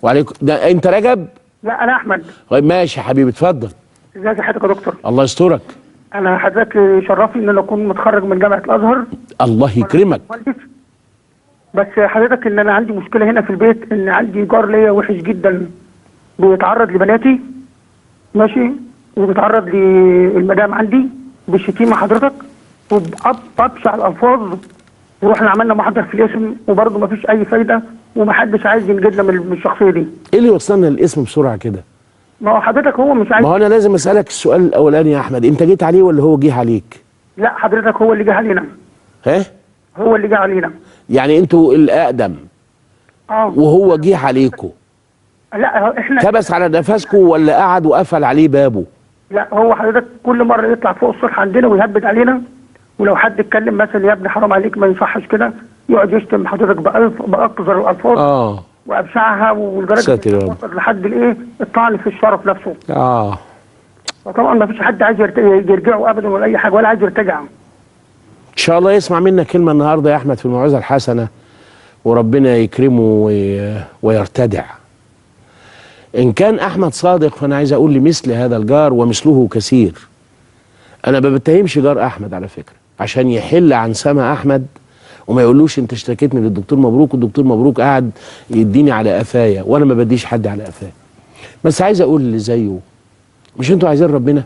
وعليكم. ده انت رجب؟ لا انا احمد. طيب ماشي يا حبيبي، اتفضل. ازي حضرتك يا دكتور؟ الله يسترك. انا حضرتك شرفني ان انا اكون متخرج من جامعه الازهر. الله يكرمك. بس حضرتك ان انا عندي مشكله هنا في البيت، ان عندي جار ليا وحش جدا، بيتعرض لبناتي ماشي، وبيتعرض للمدام عندي بالشتيمه حضرتك، وبأبشع الالفاظ. ورحنا عملنا محضر في الاسم وبرضه مفيش اي فايده، ومحدش عايز ينجدنا من الشخصيه دي. ايه اللي وصلنا للاسم بسرعه كده؟ ما هو حضرتك هو مش عايز. ما هو انا لازم اسالك السؤال الاولاني يا احمد، انت جيت عليه ولا هو جه عليك؟ لا حضرتك هو اللي جه علينا. ها؟ هو اللي جه علينا. يعني انتوا الاقدم وهو جه عليكم؟ لا احنا كبس على نفسكم ولا قعد وقفل عليه بابه؟ لا هو حضرتك كل مره يطلع فوق السطح عندنا ويهبد علينا، ولو حد اتكلم مثلا يا ابني حرام عليك ما يصحش كده، يقعد يشتم حضرتك باقذر الالفاظ وابشعها، ولدرجه وصل لحد الايه الطعن في الشرف نفسه. فطبعا ما فيش حد عايز يرجعه ابدا ولا اي حاجه، ولا عايز يرتجع. ان شاء الله يسمع منك كلمه النهارده يا احمد في الموعظه الحسنه، وربنا يكرمه ويرتدع. ان كان احمد صادق فانا عايز اقول لمثل هذا الجار ومثله كثير. انا ما بتهمش جار احمد على فكره، عشان يحل عن سما احمد وما يقولوش انت اشتكيتني للدكتور مبروك، والدكتور مبروك قاعد يديني على قفايا، وانا ما بديش حد على قفايا. بس عايز اقول اللي زيه، مش انتوا عايزين ربنا؟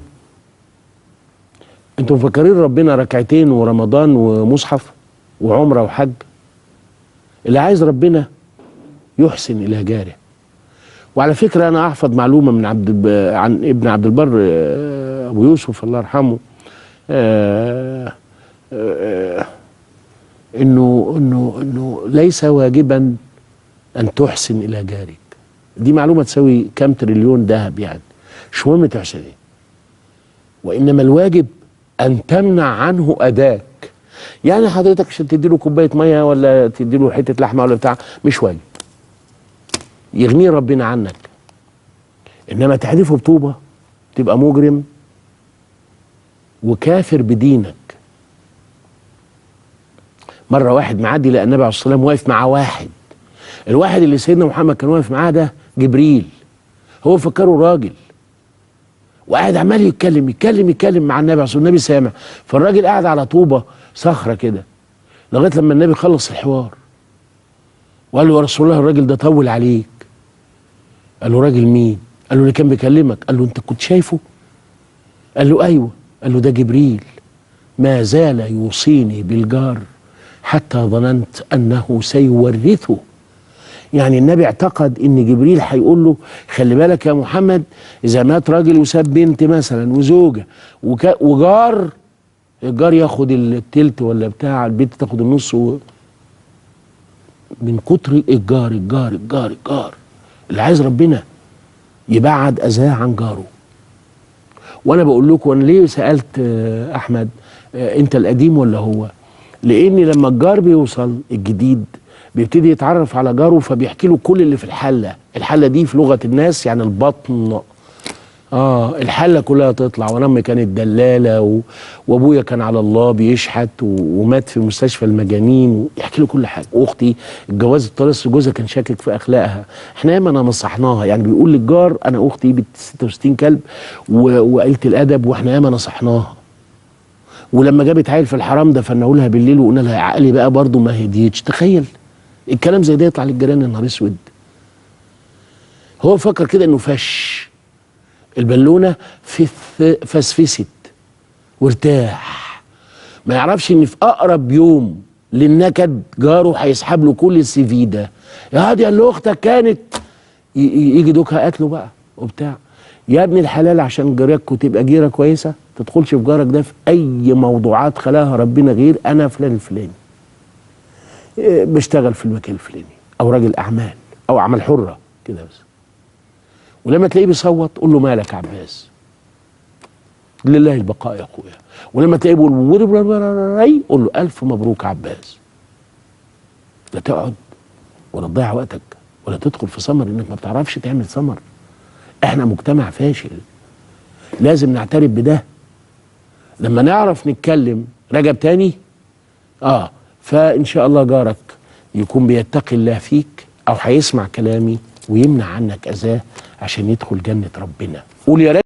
انتوا مفكرين ربنا ركعتين ورمضان ومصحف وعمره وحج؟ اللي عايز ربنا يحسن الى جاره. وعلى فكره انا احفظ معلومه من عن ابن عبد البر ابو يوسف الله يرحمه، انه ليس واجبا ان تحسن الى جارك. دي معلومه تساوي كام تريليون ذهب، يعني مش مهم تحسن ايه، وانما الواجب ان تمنع عنه اذاك. يعني حضرتك عشان تدي له كوبايه ميه ولا تدي له حته لحمه ولا بتاع مش واجب، يغنيه ربنا عنك. انما تحدفه بطوبه تبقى مجرم وكافر بدينك. مره واحد معدي لقى النبي عليه الصلاه والسلام واقف مع واحد، الواحد اللي سيدنا محمد كان واقف معاه ده جبريل، هو فكره راجل وقاعد عمال يتكلم مع النبي عليه الصلاه والسلام. النبي سامع، فالراجل قاعد على طوبه صخره كده لغايه لما النبي خلص الحوار وقال له يا رسول الله الراجل ده طول عليك. قال له راجل مين؟ قال له اللي كان بيكلمك. قال له انت كنت شايفه؟ قال له ايوه. قال له ده جبريل ما زال يوصيني بالجار حتى ظننت انه سيورثه. يعني النبي اعتقد ان جبريل هيقول له خلي بالك يا محمد، اذا مات راجل وساب بنت مثلا وزوجه وجار، الجار ياخد التلت ولا بتاع، البنت تاخد النص. من كتر الجار الجار الجار الجار، اللي عايز ربنا يبعد اذاه عن جاره. وانا بقول لكم انا ليه سالت احمد انت القديم ولا هو؟ لان لما الجار بيوصل الجديد بيبتدي يتعرف على جاره، فبيحكي له كل اللي في الحله. الحله دي في لغه الناس يعني البطن. الحله كلها تطلع. وانا امي كانت دلاله وابويا كان على الله بيشحت ومات في مستشفى المجانين، ويحكي له كل حاجه. واختي الجواز الطرس جوزها كان شاكك في اخلاقها، احنا ياما نصحناها. يعني بيقول للجار انا اختي بنت 66 كلب وقلت الادب، واحنا ياما نصحناها. ولما جابت عيل في الحرام دفناه لها بالليل وقلنا لها عقلي بقى برضه ما هديتش. تخيل الكلام زي ده يطلع للجيران، يا نهار اسود. هو فكر كده انه فش البالونه فسفست وارتاح. ما يعرفش ان في اقرب يوم للنكد جاره هيسحب له كل السي في ده. يا هادي اللي اختك كانت يجي دوكها قتله بقى وبتاع. يا ابن الحلال عشان جيرانكوا تبقى جيره كويسه تدخلش في جارك ده في اي موضوعات خلاها ربنا غير انا فلان الفلاني بشتغل في المكان الفلاني، او راجل اعمال او اعمال حره كده بس. ولما تلاقيه بيصوت قول له مالك يا عباس، لله البقاء يا اخويا. ولما تلاقيه بيقول قول له الف مبروك يا عباس. لا تقعد ولا تضيع وقتك ولا تدخل في سمر انك ما بتعرفش تعمل سمر. احنا مجتمع فاشل، لازم نعترف بده. لما نعرف نتكلم رجب تاني فان شاء الله جارك يكون بيتقي الله فيك او هيسمع كلامي ويمنع عنك اذاه عشان يدخل جنه ربنا. قول يا رب.